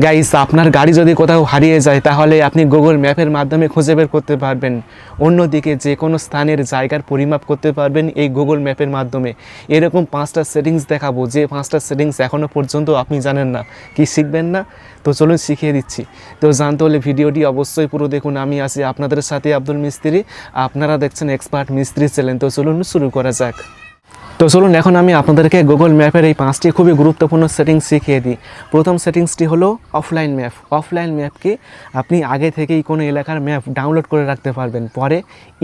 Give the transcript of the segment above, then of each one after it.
Guys, আপনার গাড়ি যদি কোথাও হারিয়ে যায় তাহলে আপনি গুগল ম্যাপের মাধ্যমে খুঁজে বের করতে পারবেন। অন্যদিকে যে কোনো স্থানের জায়গার পরিমাপ করতে পারবেন এই গুগল ম্যাপের মাধ্যমে। এরকম 5টা সেটিংস দেখাবো, যে 5টা সেটিংস এখনও পর্যন্ত আপনি জানেন না। কি শিখবেন না? তো চলুন শিখিয়ে দিচ্ছি। তো জানতে হলে ভিডিওটি অবশ্যই পুরো দেখুন। আমি আছি আপনাদের সাথে আব্দুল মিস্ত্রি, আপনারা দেখছেন এক্সপার্ট মিস্ত্রি চ্যানেল। তো চলুন শুরু করা যাক। তো চলুন এখন আমি আপনাদেরকে গুগল ম্যাপের এই 5টি খুবই গুরুত্বপূর্ণ সেটিংস শিখিয়ে দিই। প্রথম সেটিংসটি হলো অফলাইন ম্যাপ। অফলাইন ম্যাপকে আপনি আগে থেকেই কোনো এলাকার ম্যাপ ডাউনলোড করে রাখতে পারবেন, পরে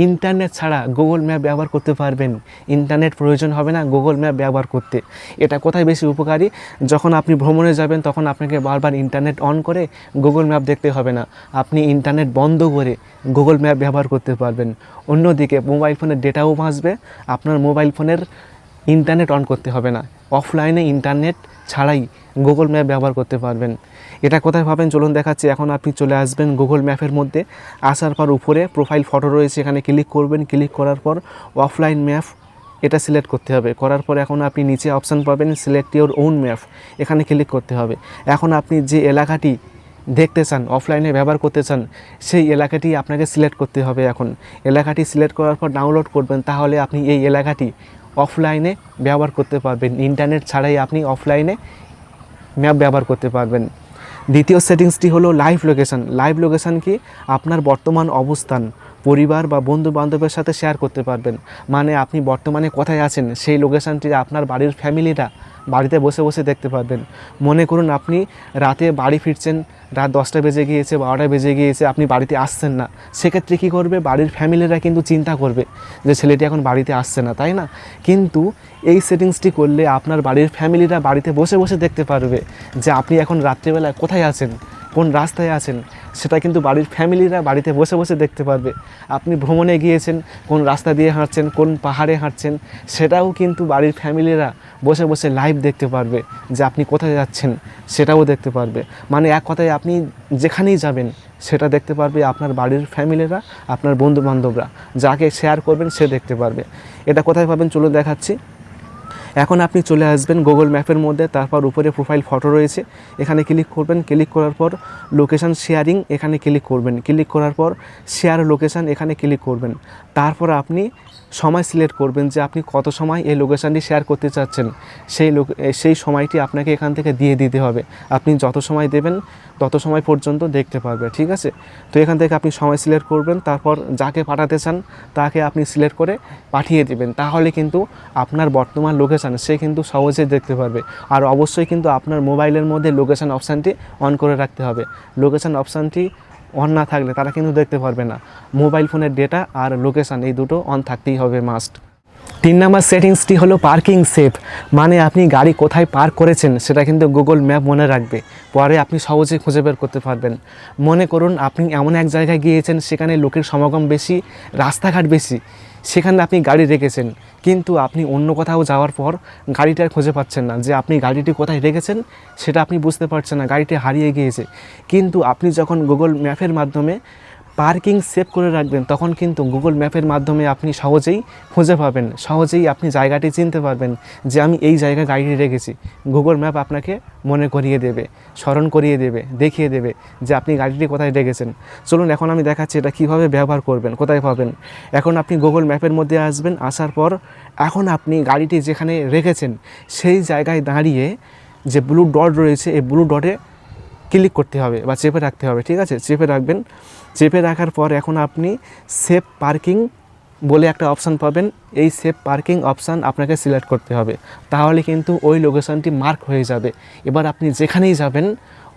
ইন্টারনেট ছাড়া গুগল ম্যাপ ব্যবহার করতে পারবেন। ইন্টারনেট প্রয়োজন হবে না গুগল ম্যাপ ব্যবহার করতে। এটা কোথায় বেশি উপকারী? যখন আপনি ভ্রমণে যাবেন তখন আপনাকে বারবার ইন্টারনেট অন করে গুগল ম্যাপ দেখতে হবে না, আপনি ইন্টারনেট বন্ধ করে গুগল ম্যাপ ব্যবহার করতে পারবেন। অন্যদিকে মোবাইল ফোনের ডেটাও বাঁচবে, আপনার মোবাইল ফোনের ইন্টারনেট অন করতে হবে না, অফলাইনে ইন্টারনেট ছাড়াই গুগল ম্যাপ ব্যবহার করতে পারবেন। এটা কোথায় পাবেন চলুন দেখাচ্ছি। এখন আপনি চলে আসবেন গুগল ম্যাপের মধ্যে, আসার পর উপরে প্রোফাইল ফটো রয়েছে, এখানে ক্লিক করবেন। ক্লিক করার পর অফলাইন ম্যাপ এটা সিলেক্ট করতে হবে। করার পর এখন আপনি নিচে অপশান পাবেন সিলেক্ট ইওর ওন ম্যাপ, এখানে ক্লিক করতে হবে। এখন আপনি যে এলাকাটি দেখতে চান, অফলাইনে ব্যবহার করতে চান, সেই এলাকাটি আপনাকে সিলেক্ট করতে হবে। এখন এলাকাটি সিলেক্ট করার পর ডাউনলোড করবেন, তাহলে আপনি এই এলাকাটি অফলাইনে ব্যবহার করতে পারবেন। ইন্টারনেট ছাড়াই আপনি অফলাইনে ম্যাপ ব্যবহার করতে পারবেন। দ্বিতীয় সেটিংসটি হলো লাইভ লোকেশান। লাইভ লোকেশান কি? আপনার বর্তমান অবস্থান পরিবার বা বন্ধু বান্ধবের সাথে শেয়ার করতে পারবেন। মানে আপনি বর্তমানে কোথায় আছেন সেই লোকেশানটি আপনার বাড়ির ফ্যামিলিরা বাড়িতে বসে বসে দেখতে পারবেন। মনে করুন আপনি রাতে বাড়ি ফিরছেন, রাত 10টা বেজে গিয়েছে, 12টা বেজে গিয়েছে, আপনি বাড়িতে আসছেন না। সেক্ষেত্রে কী করবে? বাড়ির ফ্যামিলিরা কিন্তু চিন্তা করবে যে ছেলেটি এখন বাড়িতে আসছে না, তাই না? কিন্তু এই সেটিংসটি করলে আপনার বাড়ির ফ্যামিলিরা বাড়িতে বসে বসে দেখতে পারবে যে আপনি এখন রাত্রিবেলায় কোথায় আছেন, কোন রাস্তায় আছেন, সেটা কিন্তু বাড়ির ফ্যামিলিরা বাড়িতে বসে বসে দেখতে পারবে। আপনি ভ্রমণে গিয়েছেন, কোন রাস্তা দিয়ে হাঁটছেন, কোন পাহাড়ে হাঁটছেন, সেটাও কিন্তু বাড়ির ফ্যামিলিরা বসে বসে লাইভ দেখতে পারবে যে আপনি কোথায় যাচ্ছেন, সেটাও দেখতে পারবে। মানে এক কথায় আপনি যেখানেই যাবেন সেটা দেখতে পারবে আপনার বাড়ির ফ্যামিলিরা, আপনার বন্ধুবান্ধবরা, যাকে শেয়ার করবেন সে দেখতে পারবে। এটা কোথায় পাবেন চলুন দেখাচ্ছি। এখন আপনি চলে আসবেন গুগল ম্যাপের মধ্যে, তারপর উপরে প্রোফাইল ফটো রয়েছে, এখানে ক্লিক করবেন। ক্লিক করার পর লোকেশান শেয়ারিং এখানে ক্লিক করবেন। ক্লিক করার পর শেয়ার লোকেশান এখানে ক্লিক করবেন। তারপর আপনি সময় সিলেক্ট করবেন যে আপনি কত সময় এই লোকেশানটি শেয়ার করতে চাচ্ছেন। সেই সময়টি আপনাকে এখান থেকে দিয়ে দিতে হবে। আপনি যত সময় দেবেন তত সময় পর্যন্ত দেখতে পারবে, ঠিক আছে? তো এখান থেকে আপনি সময় সিলেক্ট করবেন, তারপর যাকে পাঠাতে চান তাকে আপনি সিলেক্ট করে পাঠিয়ে দেবেন। তাহলে কিন্তু আপনার বর্তমান লোকেশান সে কিন্তু সহজেই দেখতে পারবে। আর অবশ্যই কিন্তু আপনার মোবাইলের মধ্যে লোকেশান অপশানটি অন করে রাখতে হবে। লোকেশান অপশানটি অন না থাকলে তারা কিন্তু দেখতে পারবে না। মোবাইল ফোনের ডেটা আর লোকেশান এই দুটো অন থাকতেই হবে, মাস্ট। 3 নম্বর সেটিংসটি হলো পার্কিং সেভ। মানে আপনি গাড়ি কোথায় পার্ক করেছেন সেটা কিন্তু গুগল ম্যাপ মনে রাখবে, পরে আপনি সহজেই খুঁজে বের করতে পারবেন। মনে করুন আপনি এমন এক জায়গায় গিয়েছেন সেখানে লোকের সমাগম বেশি, রাস্তাঘাট বেশি, সেখানে আপনি গাড়ি রেখেছেন, কিন্তু আপনি অন্য কোথাও যাওয়ার পর গাড়িটা খুঁজে পাচ্ছেন না, যে আপনি গাড়িটি কোথায় রেখেছেন সেটা আপনি বুঝতে পারছেন না, গাড়িটি হারিয়ে গিয়েছে। কিন্তু আপনি যখন গুগল ম্যাপের মাধ্যমে পার্কিং সেভ করে রাখবেন তখন কিন্তু গুগল ম্যাপের মাধ্যমে আপনি সহজেই খুঁজে পাবেন, সহজেই আপনি জায়গাটি চিনতে পারবেন যে আমি এই জায়গায় গাড়িটি রেখেছি। গুগল ম্যাপ আপনাকে মনে করিয়ে দেবে, স্মরণ করিয়ে দেবে, দেখিয়ে দেবে যে আপনি গাড়িটি কোথায় রেখেছেন। চলুন এখন আমি দেখাচ্ছি এটা কীভাবে ব্যবহার করবেন, কোথায় পাবেন। এখন আপনি গুগল ম্যাপের মধ্যে আসবেন, আসার পর এখন আপনি গাড়িটি যেখানে রেখেছেন সেই জায়গায় দাঁড়িয়ে যে ব্লু ডট রয়েছে এই ব্লু ডটে ক্লিক করতে হবে বা চেপে রাখতে হবে, ঠিক আছে? চেপে রাখবেন। চেপে রাখার পর এখন আপনি সেভ পার্কিং বলে একটা অপশান পাবেন, এই সেভ পার্কিং অপশান আপনাকে সিলেক্ট করতে হবে। তাহলে কিন্তু ওই লোকেশানটি মার্ক হয়ে যাবে। এবার আপনি যেখানেই যাবেন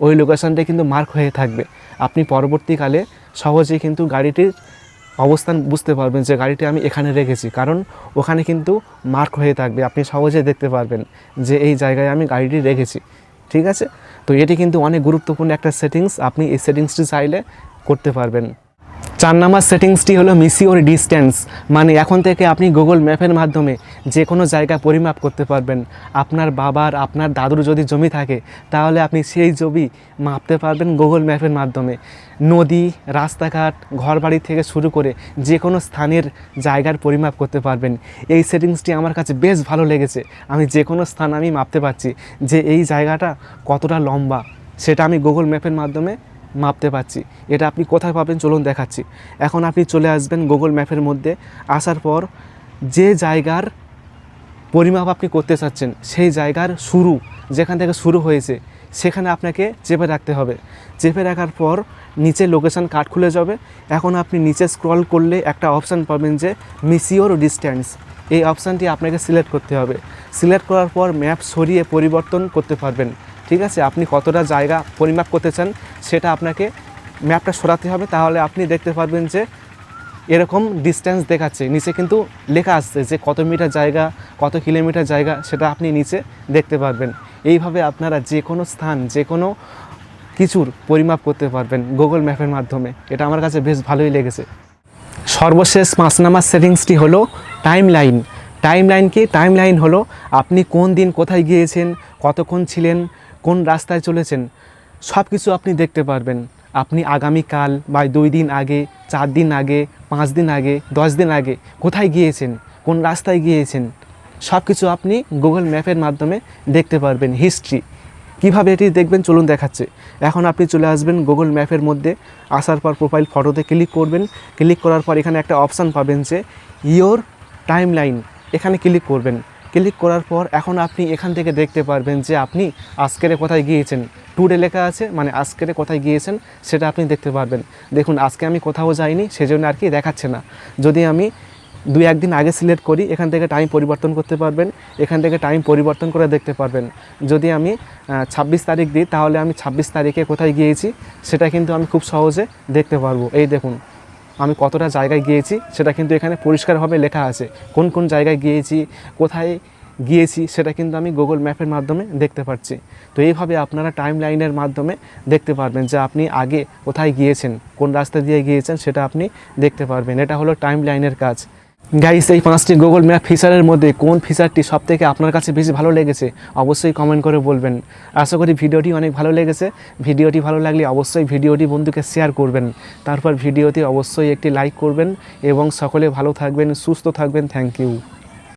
ওই লোকেশানটি কিন্তু মার্ক হয়ে থাকবে। আপনি পরবর্তীকালে সহজেই কিন্তু গাড়িটির অবস্থান বুঝতে পারবেন যে গাড়িটি আমি এখানে রেখেছি, কারণ ওখানে কিন্তু মার্ক হয়ে থাকবে। আপনি সহজেই দেখতে পারবেন যে এই জায়গায় আমি গাড়িটি রেখেছি, ঠিক আছে? তো এটি কিন্তু অনেক গুরুত্বপূর্ণ একটা সেটিংস, আপনি এই সেটিংসটি চাইলে করতে পারবেন। 4 নম্বর সেটিংসটি হলো মিস ইওর ডিস্ট্যান্স। মানে এখন থেকে আপনি গুগল ম্যাপের মাধ্যমে যে কোনো জায়গা পরিমাপ করতে পারবেন। আপনার বাবার, আপনার দাদুর যদি জমি থাকে তাহলে আপনি সেই জমি মাপতে পারবেন গুগল ম্যাপের মাধ্যমে। নদী, রাস্তাঘাট, ঘরবাড়ি থেকে শুরু করে যে কোনো স্থানের জায়গার পরিমাপ করতে পারবেন। এই সেটিংসটি আমার কাছে বেশ ভালো লেগেছে। আমি যে কোনো স্থান আমি মাপতে পারছি যে এই জায়গাটা কতটা লম্বা, সেটা আমি গুগল ম্যাপের মাধ্যমে মাপতে পারছি। এটা আপনি কোথায় পাবেন চলুন দেখাচ্ছি। এখন আপনি চলে আসবেন গুগল ম্যাপের মধ্যে, আসার পর যে জায়গার পরিমাপ আপনি করতে চাচ্ছেন সেই জায়গার শুরু, যেখান থেকে শুরু হয়েছে সেখানে আপনাকে চেপে রাখতে হবে। চেপে রাখার পর নিচে লোকেশান কার্ড খুলে যাবে। এখন আপনি নিচে স্ক্রল করলে একটা অপশান পাবেন যে মিসিওর ডিস্ট্যান্স, এই অপশানটি আপনাকে সিলেক্ট করতে হবে। সিলেক্ট করার পর ম্যাপ সরিয়ে পরিবর্তন করতে পারবেন। ঠিক আছে, আপনি কতটা জায়গা পরিমাপ করতে চান সেটা আপনাকে ম্যাপটা সরাতে হবে, তাহলে আপনি দেখতে পারবেন যে এরকম ডিস্ট্যান্স দেখাচ্ছে, নিচে কিন্তু লেখা আসছে যে কত মিটার জায়গা, কত কিলোমিটার জায়গা, সেটা আপনি নিচে দেখতে পারবেন। এইভাবে আপনারা যে কোনো স্থান, যে কোনো কিছুর পরিমাপ করতে পারবেন গুগল ম্যাপের মাধ্যমে। এটা আমার কাছে বেশ ভালোই লেগেছে। সর্বশেষ 5 নাম্বার সেটিংসটি হলো টাইম লাইন। টাইম লাইন হলো আপনি কোন দিন কোথায় গিয়েছেন, কতক্ষণ ছিলেন, কোন রাস্তায় চলেছেন, সব কিছু আপনি দেখতে পারবেন। আপনি আগামীকাল বা 2 দিন আগে, 4 দিন আগে, 5 দিন আগে, 10 দিন আগে কোথায় গিয়েছেন, কোন রাস্তায় গিয়েছেন, সব কিছু আপনি গুগল ম্যাপের মাধ্যমে দেখতে পারবেন। হিস্ট্রি কীভাবে এটি দেখবেন চলুন দেখাচ্ছে। এখন আপনি চলে আসবেন গুগল ম্যাপের মধ্যে, আসার পর প্রোফাইল ফটোতে ক্লিক করবেন। ক্লিক করার পর এখানে একটা অপশান পাবেন যে ইয়োর টাইম লাইন, এখানে ক্লিক করবেন। ক্লিক করার পর এখন আপনি এখান থেকে দেখতে পারবেন যে আপনি আজকের কোথায় গিয়েছেন। টুডে লেখা আছে, মানে আজকের কোথায় গিয়েছেন সেটা আপনি দেখতে পারবেন। দেখুন আজকে আমি কোথাও যাইনি, সেজন্য আর কি দেখাচ্ছে না। যদি আমি 2-1 দিন আগে সিলেক্ট করি, এখান থেকে টাইম পরিবর্তন করতে পারবেন, এখান থেকে টাইম পরিবর্তন করে দেখতে পারবেন। যদি আমি 26 তারিখ দিই, তাহলে আমি 26 তারিখে কোথায় গিয়েছি সেটা কিন্তু আমি খুব সহজে দেখতে পারবো। এই দেখুন আমি কতটা জায়গায় গিয়েছি সেটা কিন্তু এখানে পরিষ্কারভাবে লেখা আছে। কোন কোন জায়গায় গিয়েছি, কোথায় গিয়েছি সেটা কিন্তু আমি গুগল ম্যাপের মাধ্যমে দেখতে পাচ্ছি। তো এইভাবে আপনারা টাইম লাইনের মাধ্যমে দেখতে পারবেন যে আপনি আগে কোথায় গিয়েছেন, কোন রাস্তা দিয়ে গিয়েছেন সেটা আপনি দেখতে পারবেন। এটা হলো টাইম লাইনের কাজ। গাইস, এই 5টি গুগল ম্যাপ ফিচারের মধ্যে কোন ফিচারটি সবথেকে আপনার কাছে বেশি ভালো লেগেছে অবশ্যই কমেন্ট করে বলবেন। আশা করি ভিডিওটি অনেক ভালো লেগেছে। ভিডিওটি ভালো লাগলে অবশ্যই ভিডিওটি বন্ধুকে শেয়ার করবেন। তারপর ভিডিওতে অবশ্যই একটি লাইক করবেন এবং সকলে ভালো থাকবেন, সুস্থ থাকবেন। Thank you.